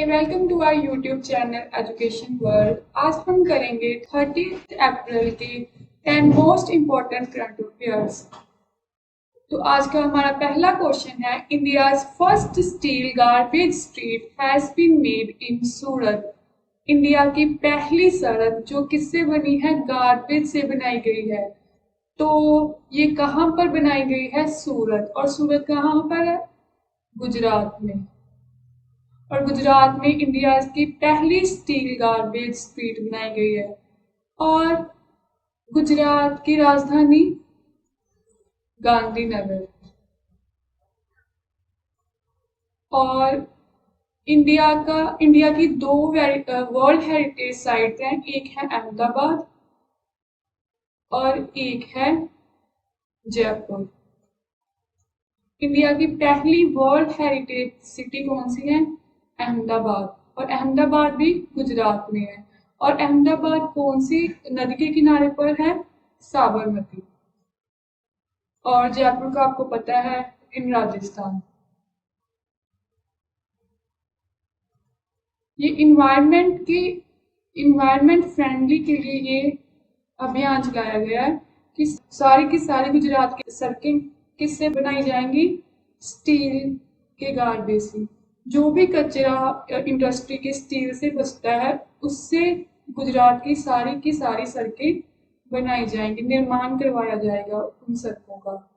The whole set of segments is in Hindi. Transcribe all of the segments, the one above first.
Welcome to our YouTube channel education world. आज हम करेंगे 30 अप्रैल के 10 मोस्ट इम्पोर्टेंट करंट अफेयर्स। तो आज का हमारा पहला क्वेश्चन है, India's first steel garbage street has been made in Surat. India की पहली सड़क जो किससे बनी है? गार्बेज से बनाई गई है। तो ये कहाँ पर बनाई गई है? सूरत। और सूरत कहाँ पर है? गुजरात में। और गुजरात में इंडिया की पहली स्टील गार्बेज स्ट्रीट बनाई गई है। और गुजरात की राजधानी गांधीनगर। और इंडिया की दो वर्ल्ड हेरिटेज साइट हैं, एक है अहमदाबाद और एक है जयपुर। इंडिया की पहली वर्ल्ड हेरिटेज सिटी कौन सी है? अहमदाबाद। और अहमदाबाद भी गुजरात में है। और अहमदाबाद कौन सी नदी के किनारे पर है? साबरमती। और जयपुर का आपको पता है, इन राजस्थान। ये इन्वायरमेंट फ्रेंडली के लिए ये अभियान चलाया गया है कि सारी की सारी गुजरात की सड़कें किससे बनाई जाएंगी? स्टील के गार्बेज से। जो भी कचरा इंडस्ट्री के स्टील से बचता है उससे गुजरात की सारी सड़कें बनाई जाएंगी, निर्माण करवाया जाएगा उन सड़कों का।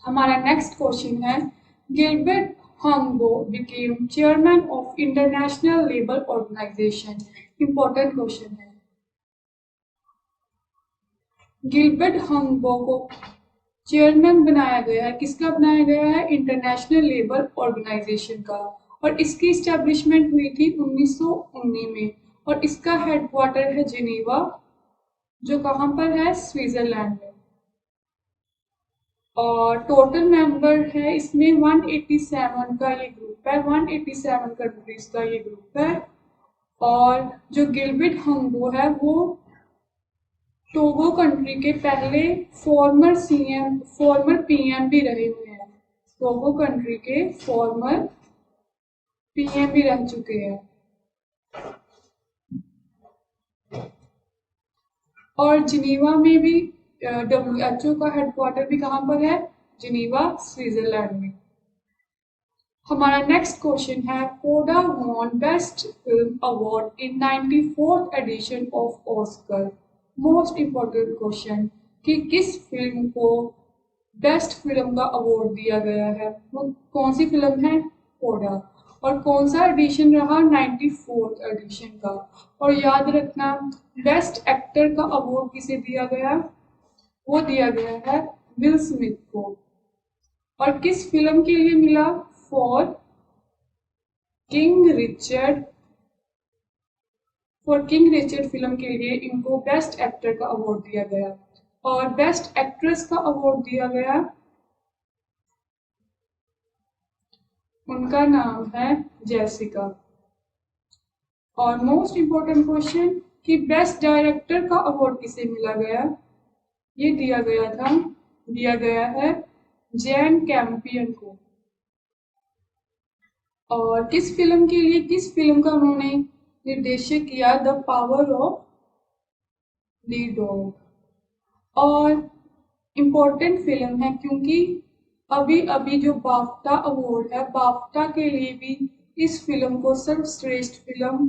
हमारा नेक्स्ट क्वेश्चन है, Gilbert Houngbo became chairman of International Labour Organisation. Important question है। गिलबर्ट हंगबो को चेयरमैन बनाया गया है। किसका बनाया गया है? इंटरनेशनल लेबर ऑर्गेनाइजेशन का। और इसकी स्टैब्लिशमेंट हुई थी 1919 में। और इसका हेडक्वार्टर है जिनेवा, जो कहाँ पर है? स्विट्जरलैंड में। और टोटल मेंबर है इसमें 187 का ये ग्रुप है, 187 कंट्रीज का ये ग्रुप है। और जो गिलबर्ट हंगबो है वो टोगो कंट्री के पहले फॉर्मर पीएम भी रहे हुए हैं। टोगो कंट्री के फॉर्मर पीएम भी रह चुके हैं। और जिनेवा में भी WHO का हेडक्वार्टर भी कहाँ पर है? जिनेवा, स्विट्जरलैंड में। हमारा नेक्स्ट क्वेश्चन है, CODA won best film award in 94th edition of Oscar. Most important question कि किस फिल्म को बेस्ट फिल्म का अवार्ड दिया गया है? वो कौन सी फिल्म है? कोडा। और कौन सा एडिशन रहा? 94th एडिशन का। और याद रखना, बेस्ट एक्टर का अवार्ड किसे दिया गया? वो दिया गया है विल स्मिथ को। और किस फिल्म के लिए मिला? फॉर किंग रिचर्ड फिल्म के लिए इनको बेस्ट एक्टर का अवार्ड दिया गया। और बेस्ट एक्ट्रेस का अवार्ड दिया गया, उनका नाम है जेसिका। और मोस्ट इम्पोर्टेंट क्वेश्चन कि बेस्ट डायरेक्टर का अवार्ड किसे मिला गया? ये दिया गया है जैन कैम्पियन को। और किस फिल्म का उन्होंने निर्देशित किया? The power of the dog. और इम्पोर्टेंट फिल्म है क्योंकि अभी जो बाफ्टा अवार्ड है, बाफ्टा के लिए भी इस फिल्म को सर्वश्रेष्ठ फिल्म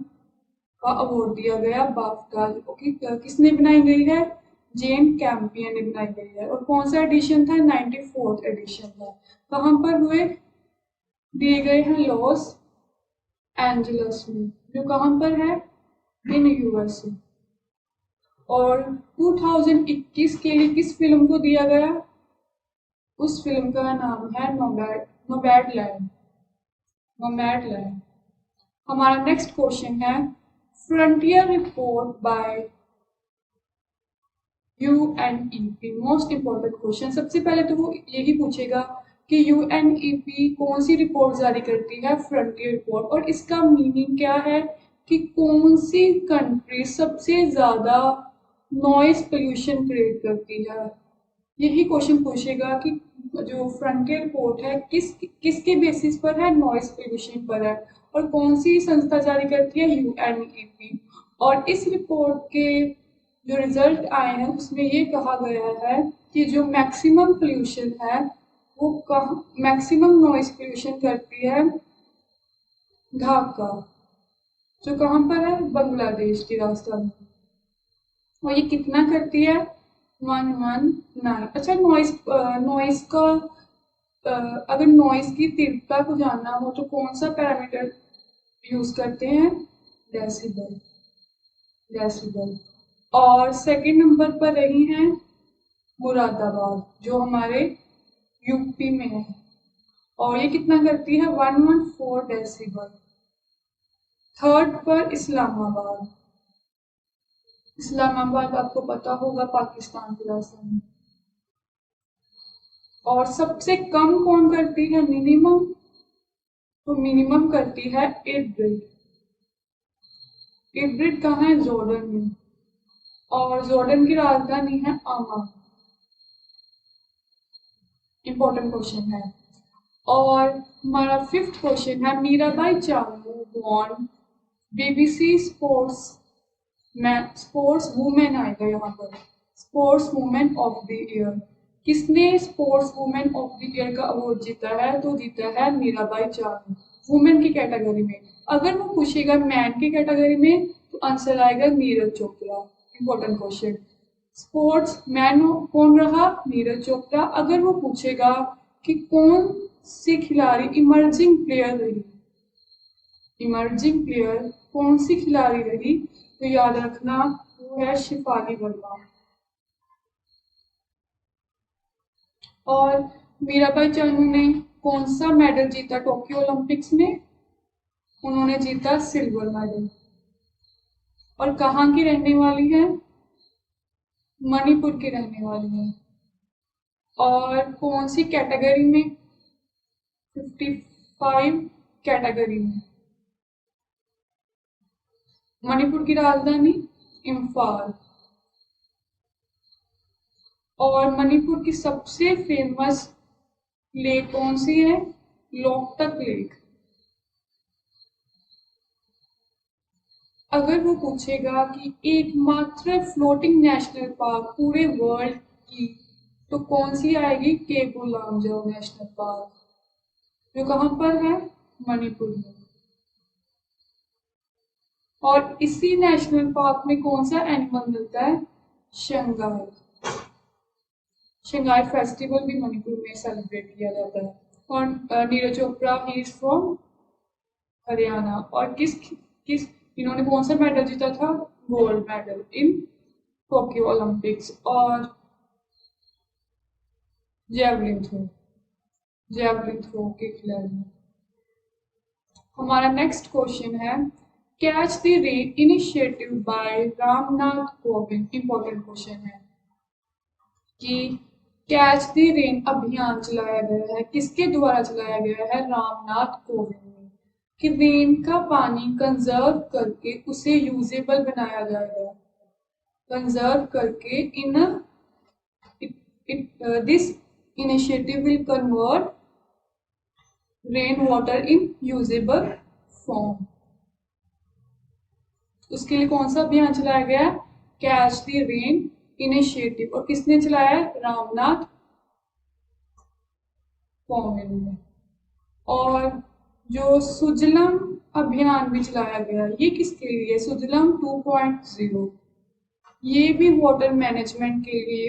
का अवार्ड दिया गया। बाफ्टा किसने बनाई गई है? जेन कैम्पियन ने बनाई गई है। और कौन सा एडिशन था? 94th एडिशन था। कहाँ पर हुए? दिए गए हैं लॉस एंजलस में, जो कहाँ पर है? In USA. और 2021 के लिए किस फिल्म को दिया गया? उस फिल्म का नाम है नोमैडलैंड। हमारा नेक्स्ट क्वेश्चन है, frontier report by UNEP। Most important question. सबसे पहले तो वो यही पूछेगा कि UNEP कौन सी रिपोर्ट जारी करती है? Frontier report. और इसका मीनिंग क्या है कि कौन सी कंट्री सबसे ज्यादा नॉइज पोल्यूशन क्रिएट करती है? यही क्वेश्चन पूछेगा कि जो फ्रंटियर रिपोर्ट है किसके बेसिस पर है, नॉइस पोल्यूशन पर है, और कौन सी संस्था जारी करती है, यूएनईपी। और इस रिपोर्ट के जो रिजल्ट आए हैं उसमें ये कहा गया है कि जो मैक्सिमम पोल्यूशन है वो मैक्सिमम नॉइस पोल्यूशन करती है ढाका, जो कहाँ पर है, बांग्लादेश की राजधानी। और ये कितना करती है, 119। अच्छा, नॉइस का अगर नॉइस की तीव्रता को जानना हो तो कौन सा पैरामीटर यूज करते हैं, डेसिबल। डेसिबल। और सेकंड नंबर पर रही हैं मुरादाबाद, जो हमारे यूपी में है, और ये कितना करती है, 114 डेसिबल। थर्ड पर इस्लामाबाद। इस्लामाबाद आपको पता होगा पाकिस्तान की राजधानी। और सबसे कम कौन करती है, मिनिमम, तो मिनिमम करती है इब्रिड। इब्रिड कहाँ है, जॉर्डन में, और जॉर्डन की राजधानी है अमान। इंपॉर्टेंट क्वेश्चन है। और हमारा फिफ्थ क्वेश्चन है, Mirabai Chanu won BBC sports women आएगा यहाँ पर, sports women of the year. किसने sports women of the year का अवार्ड जीता है, तो जीता है मीराबाई चानू, वुमेन की कैटेगरी में। अगर वो पूछेगा मैन की कैटेगरी में तो आंसर आएगा Neeraj Chopra. Important question. Sports man कौन रहा, नीरज चोपड़ा। अगर वो पूछेगा कि कौन सी खिलाड़ी इमर्जिंग प्लेयर रही, इमर्जिंग प्लेयर कौन सी खिलाड़ी रही, तो याद रखना वो है शिफाली वर्मा। और मीराबाई चानू ने कौन सा मेडल जीता टोक्यो ओलंपिक्स में, उन्होंने जीता सिल्वर मेडल। और कहाँ की रहने वाली है, मणिपुर की रहने वाली है। और कौन सी कैटेगरी में, 55 कैटेगरी में। मणिपुर की राजधानी इम्फाल। और मणिपुर की सबसे फेमस लेक कौन सी है, लोकटक लेक। अगर वो पूछेगा कि एकमात्र फ्लोटिंग नेशनल पार्क पूरे वर्ल्ड की, तो कौन सी आएगी, केबुल लामजाओ नेशनल पार्क, जो कहाँ पर है, मणिपुर में। और इसी नेशनल पार्क में कौन सा एनिमल मिलता है, शंघाई। शंघाई फेस्टिवल भी मणिपुर में सेलिब्रेट किया जाता है। और Neeraj Chopra he is from Haryana. और किस इन्होंने कौन सा मेडल जीता था, gold medal in Tokyo Olympics. और जेवलिन थ्रो के खिलाड़ी। हमारा नेक्स्ट क्वेश्चन है, catch the rain initiative by Ramnath Kovind. Important question है कि कैच द रेन अभियान चलाया गया है, किसके द्वारा चलाया गया है, रामनाथ कोविंद ने। कि रेन का पानी कंजर्व करके उसे यूजेबल बनाया जाएगा, कंजर्व करके this initiative will convert rain water in usable form. उसके लिए कौन सा अभियान चलाया गया, कैच द रेन इनिशिएटिव। और किसने चलाया है, रामनाथ कोविंद ने। और जो सुजलम अभियान भी चलाया गया, ये किसके लिए, सुजलम 2.0। ये भी वाटर मैनेजमेंट के लिए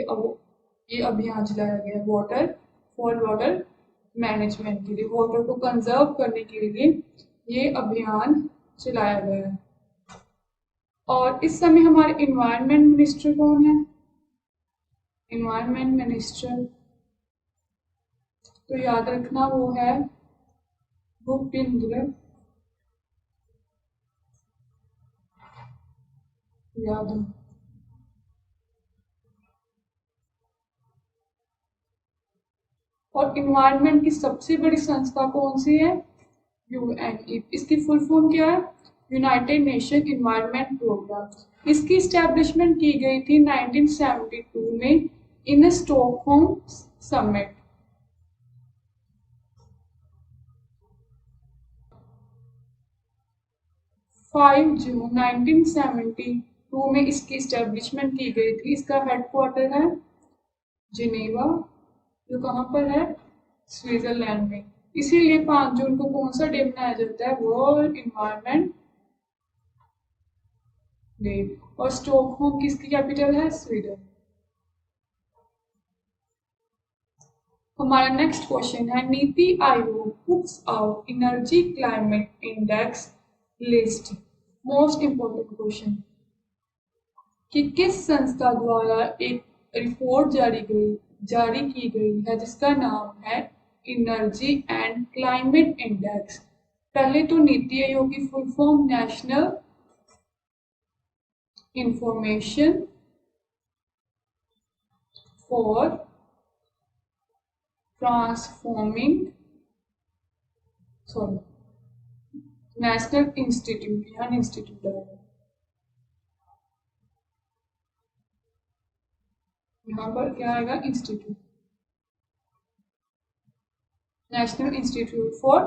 ये अभियान चलाया गया, वाटर मैनेजमेंट के लिए, वाटर को कंजर्व करने के लिए ये अभियान चलाया गया। और इस समय हमारे इन्वायरमेंट मिनिस्टर कौन है, इन्वायरमेंट मिनिस्टर, तो याद रखना वो है भूपेंद्र यादव। और इन्वायरमेंट की सबसे बड़ी संस्था कौन सी है, यूएनईपी। इसकी फुल फॉर्म क्या है, यूनाइटेड नेशन इन्वायरमेंट प्रोग्राम। इसकी स्टैब्लिशमेंट की गई थी 1972 में in a Stockholm summit. Five June 1972 में इसकी इस्टेब्लिशमेंट की गई थी। इसका हेडक्वार्टर है जिनेवा, जो कहाँ पर है, स्विट्जरलैंड में। इसीलिए 5 जून को कौन सा डे मनाया जाता है, वर्ल्ड इन्वायरमेंट डे। और स्टॉकहोम किसकी कैपिटल है, स्वीडन। हमारा नेक्स्ट क्वेश्चन है, NITI Aayog puts out energy climate index list. Most important question कि किस संस्था द्वारा एक रिपोर्ट जारी की गई है जिसका नाम है एनर्जी एंड क्लाइमेट इंडेक्स। पहले तो नीति आयोग की full form national information for transforming national institute, यहाँ इंस्टीट्यूट है, यहाँ पर क्या आएगा, institute, national institute for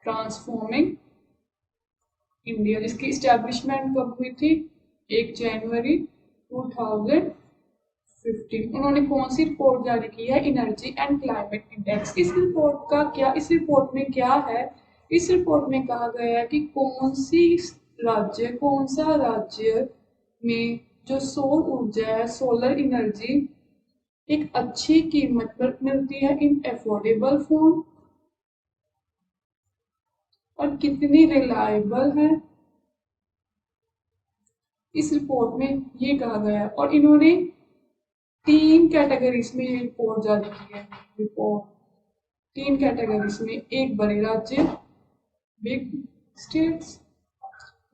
transforming India, जिसकी इस्टेब्लिशमेंट कब हुई थी, 1 जनवरी 2015। उन्होंने कौन सी रिपोर्ट जारी की है, एनर्जी एंड क्लाइमेट इंडेक्स। इस रिपोर्ट में क्या है, इस रिपोर्ट में कहा गया है कि कौन सा राज्य में जो सौर ऊर्जा है, सोलर एनर्जी एक अच्छी कीमत पर मिलती है इन अफोर्डेबल फॉर्म, और कितनी रिलायबल है, इस रिपोर्ट में ये कहा गया है। और इन्होंने 3 कैटेगरीज में ये रिपोर्ट जारी की है। रिपोर्ट 3 कैटेगरीज में, एक बड़े राज्य बिग स्टेट्स,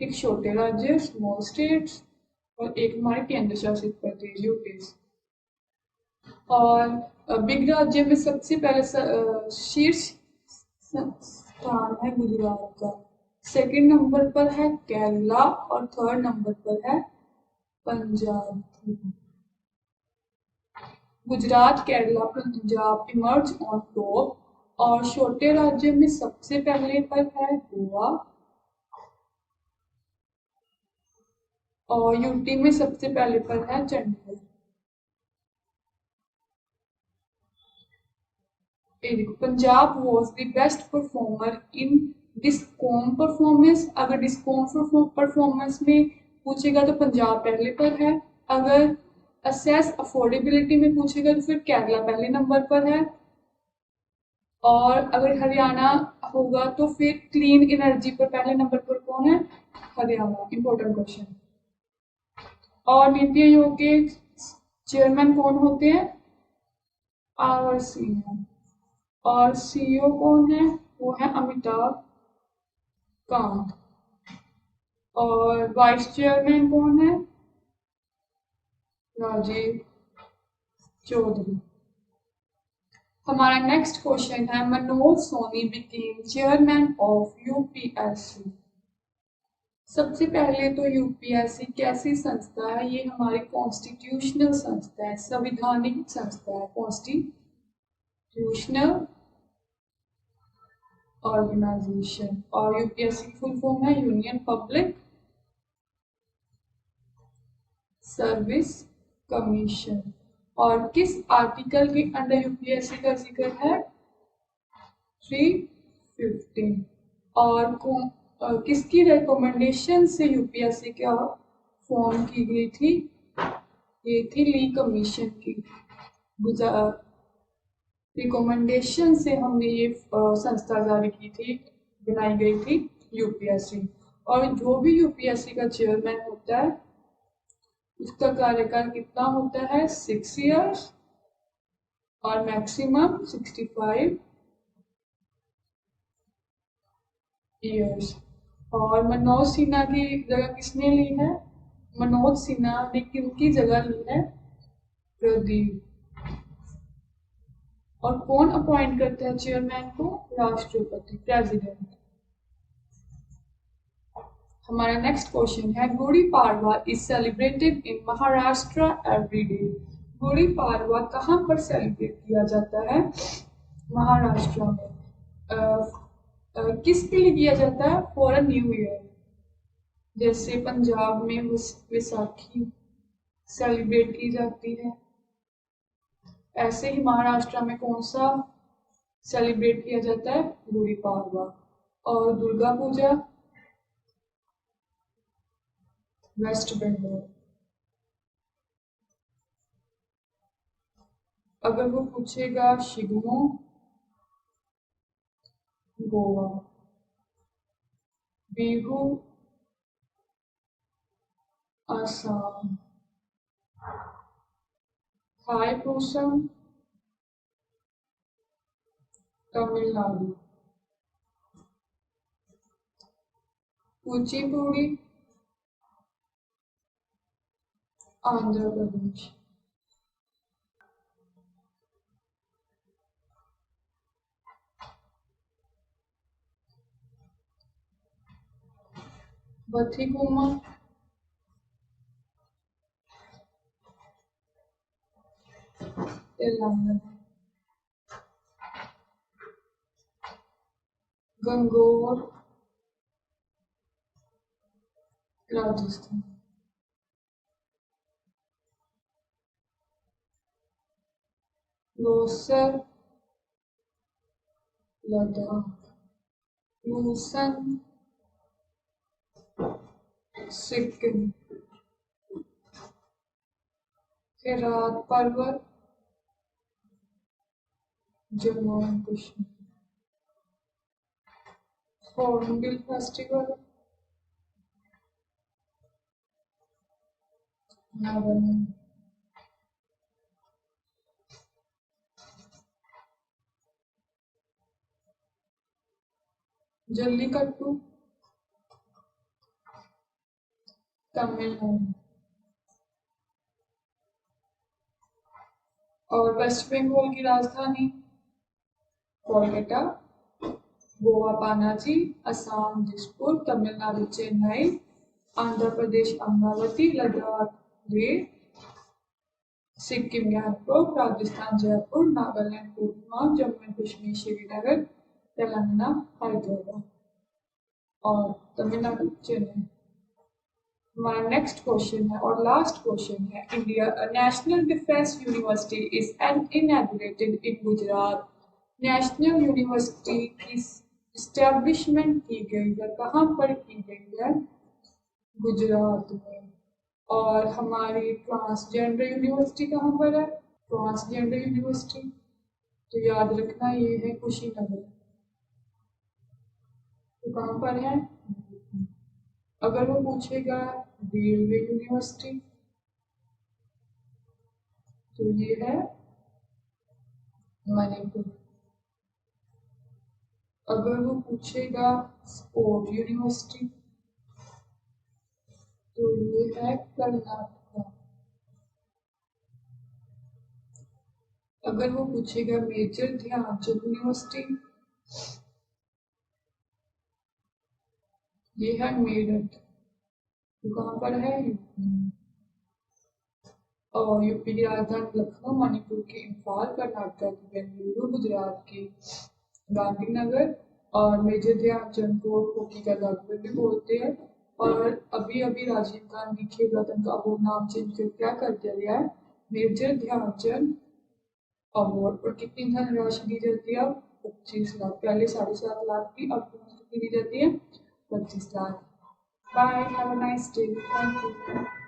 एक छोटे राज्य स्मॉल स्टेट्स, और एक हमारे केंद्र शासित प्रदेश यूटीज। और बिग राज्य में सबसे पहले शीर्ष स्थान है गुजरात का, सेकंड नंबर पर है केरला, और थर्ड नंबर पर है Punjab. Gujarat, Kerala, Punjab emerge on top, और छोटे राज्य में सबसे पहले पर है गोवा, और यूटी में सबसे पहले पर है Chandigarh. Punjab was the best performer in discom performance. अगर डिस्कॉम परफॉर्मेंस में पूछेगा तो पंजाब पहले पर है। अगर असेस अफोर्डेबिलिटी में पूछेगा तो फिर केरला पहले नंबर पर है। और अगर हरियाणा होगा तो फिर क्लीन एनर्जी पर पहले नंबर पर कौन है, हरियाणा। Important question. और नीति आयोग के चेयरमैन कौन होते हैं, आवर सिंह। और सीईओ कौन है, वो है अमिताभ कांत। और वाइस चेयरमैन कौन है, राजीव चौधरी। हमारा नेक्स्ट क्वेश्चन है, Manoj Soni became chairman of UPSC. सबसे पहले तो यूपीएससी कैसी संस्था है, ये हमारी कॉन्स्टिट्यूशनल संस्था है, संवैधानिक संस्था है, कॉन्स्टिट्यूशनल ऑर्गेनाइजेशन। और यूपीएससी की फुल फॉर्म है यूनियन पब्लिक सर्विस कमीशन। और किस आर्टिकल के अंडर यूपीएससी का जिक्र है, 315। और किसकी रिकमेंडेशन से यूपीएससी का फॉर्म की गई थी, ये थी ली कमीशन की रिकमेंडेशन से हमने ये संस्था जारी की थी, बनाई गई थी यूपीएससी। और जो भी यूपीएससी का चेयरमैन होता है उसका कार्यकाल कितना होता है, 6 इयर्स, और मैक्सिमम 65 इयर्स। और मनोज सिन्हा की जगह किसने ली है, मनोज सिन्हा ने किनकी जगह ली है, प्रदीप। और कौन अपॉइंट करता है चेयरमैन को, राष्ट्रपति, प्रेसिडेंट। हमारा नेक्स्ट क्वेश्चन है, Gudi Padwa is celebrated in Maharashtra every day. Gudi Padwa कहाँ पर सेलिब्रेट किया जाता है? महाराष्ट्र में। किसके लिए किया जाता है? For a new year. जैसे पंजाब में विसाखी सेलिब्रेट की जाती है, ऐसे ही महाराष्ट्र में कौन सा सेलिब्रेट किया जाता है? गुड़ी पाड़वा। और दुर्गा पूजा वेस्ट बंगाल। अगर वो पूछेगा शिगमो गोवा। बिहू असम। थाईपुसम तमिलनाडु। कुचिपुड़ी आंध्र प्रदेश। बथीकुमा तेलंगाना। गंगोर राजस्थान। लोसर लद्दाख। लूसन सिक्किम। हेरात पर्वत Jammu and Kashmir. Hornbill festival Nagaland. Jallikattu Tamil Nadu. और वेस्ट बंगाल की राजधानी कोलकाता। गोवा पानाजी। असम दिसपुर। तमिलनाडु चेन्नई। आंध्र प्रदेश अमरावती। लद्दाख लेह। सिक्किम गैंगटॉक। राजस्थान जयपुर। नागालैंड कोहिमा। जम्मू एंड कश्मीर श्रीनगर। तेलंगाना हैदराबाद। और तमिलनाडु चेन्नई। हमारा नेक्स्ट क्वेश्चन है और लास्ट क्वेश्चन है। India national defence university is inaugurated in Gujarat. National university की इस्टेब्लिशमेंट की गई है कहाँ पर की गई है? गुजरात में। और हमारी ट्रांसजेंडर यूनिवर्सिटी कहाँ पर है? ट्रांसजेंडर यूनिवर्सिटी तो याद रखना ये है कुशीनगर। तो कहाँ पर है? अगर वो पूछेगा रेलवे यूनिवर्सिटी तो ये है मणिपुर। अगर वो पूछेगा स्पोर्ट यूनिवर्सिटी तो ये है कर्नाटक। अगर वो पूछेगा मेजर ध्यानचंद यूनिवर्सिटी ये है मेरठ। तो कहाँ पर है? और यूपी की राजधानी लखनऊ। मणिपुर के इम्फाल। कर्नाटक की बेंगलुरु। गुजरात की गांधीनगर। और मेजर ध्यानचंद को हॉकी का जादूगर भी बोलते हैं। और अभी अभी राजीव गांधी खेल रत्न का वो नाम चेंज कर क्या कर दिया गया है? Major Dhyanchand award. और कितनी धनराशि दी जाती है? 25 लाख। पहले 7.5 लाख की, अब कितनी दी जाती है? 25 lakh. Bye, have a nice day. Thank you.